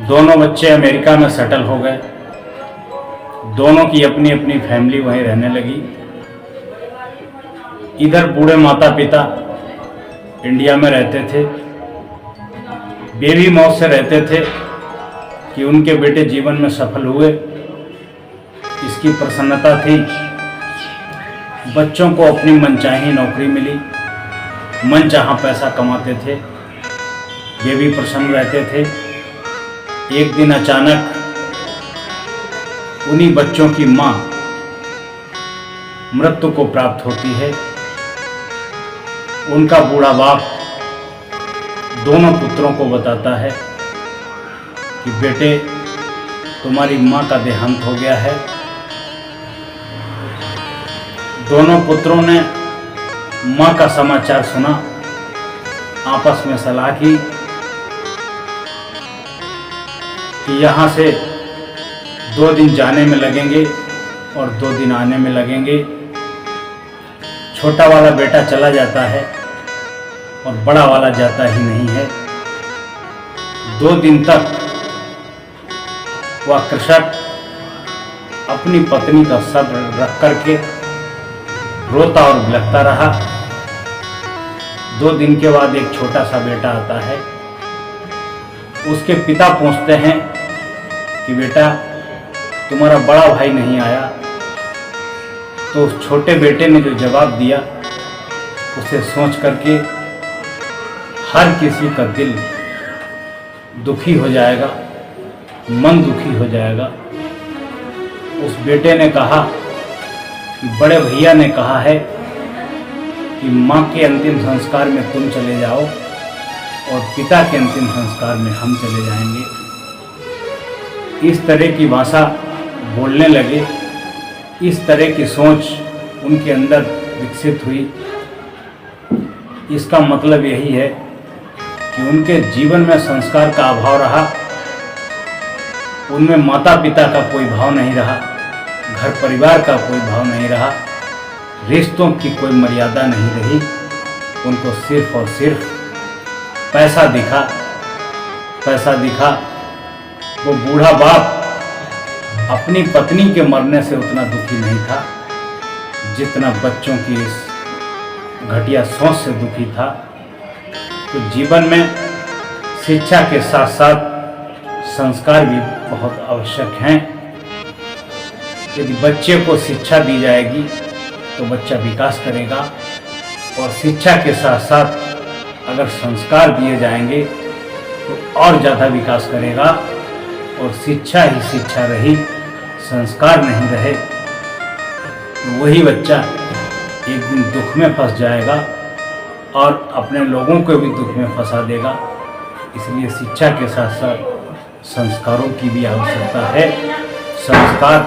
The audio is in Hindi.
दोनों बच्चे अमेरिका में सेटल हो गए। दोनों की अपनी अपनी फैमिली वहीं रहने लगी। इधर बूढ़े माता पिता इंडिया में रहते थे, बेबी मौत से रहते थे कि उनके बेटे जीवन में सफल हुए, इसकी प्रसन्नता थी। बच्चों को अपनी मनचाही नौकरी मिली, मनचाहा पैसा कमाते थे, ये भी प्रसन्न रहते थे। एक दिन अचानक उन्हीं बच्चों की मां मृत्यु को प्राप्त होती है। उनका बूढ़ा बाप दोनों पुत्रों को बताता है कि बेटे, तुम्हारी मां का देहांत हो गया है। दोनों पुत्रों ने मां का समाचार सुना, आपस में सलाह की कि यहाँ से 2 दिन जाने में लगेंगे और 2 दिन आने में लगेंगे। छोटा वाला बेटा चला जाता है और बड़ा वाला जाता ही नहीं है। 2 दिन तक वह कृषक अपनी पत्नी का सब्र रख करके रोता और बिलखता रहा। 2 दिन के बाद एक छोटा सा बेटा आता है। उसके पिता पूछते हैं कि बेटा, तुम्हारा बड़ा भाई नहीं आया? तो उस छोटे बेटे ने जो जवाब दिया, उसे सोच करके हर किसी का दिल दुखी हो जाएगा, मन दुखी हो जाएगा। उस बेटे ने कहा कि बड़े भैया ने कहा है कि माँ के अंतिम संस्कार में तुम चले जाओ और पिता के अंतिम संस्कार में हम चले जाएंगे। इस तरह की भाषा बोलने लगे, इस तरह की सोच उनके अंदर विकसित हुई। इसका मतलब यही है कि उनके जीवन में संस्कार का अभाव रहा, उनमें माता पिता का कोई भाव नहीं रहा, घर परिवार का कोई भाव नहीं रहा, रिश्तों की कोई मर्यादा नहीं रही। उनको सिर्फ और सिर्फ पैसा दिखा, पैसा दिखा। वो बूढ़ा बाप अपनी पत्नी के मरने से उतना दुखी नहीं था जितना बच्चों की इस घटिया सोच से दुखी था। तो जीवन में शिक्षा के साथ साथ संस्कार भी बहुत आवश्यक हैं। यदि बच्चे को शिक्षा दी जाएगी तो बच्चा विकास करेगा, और शिक्षा के साथ साथ अगर संस्कार दिए जाएंगे तो और ज़्यादा विकास करेगा। और शिक्षा ही शिक्षा रही, संस्कार नहीं रहे तो वही बच्चा एक दिन दुख में फंस जाएगा और अपने लोगों को भी दुख में फंसा देगा। इसलिए शिक्षा के साथ साथ संस्कारों की भी आवश्यकता है। संस्कार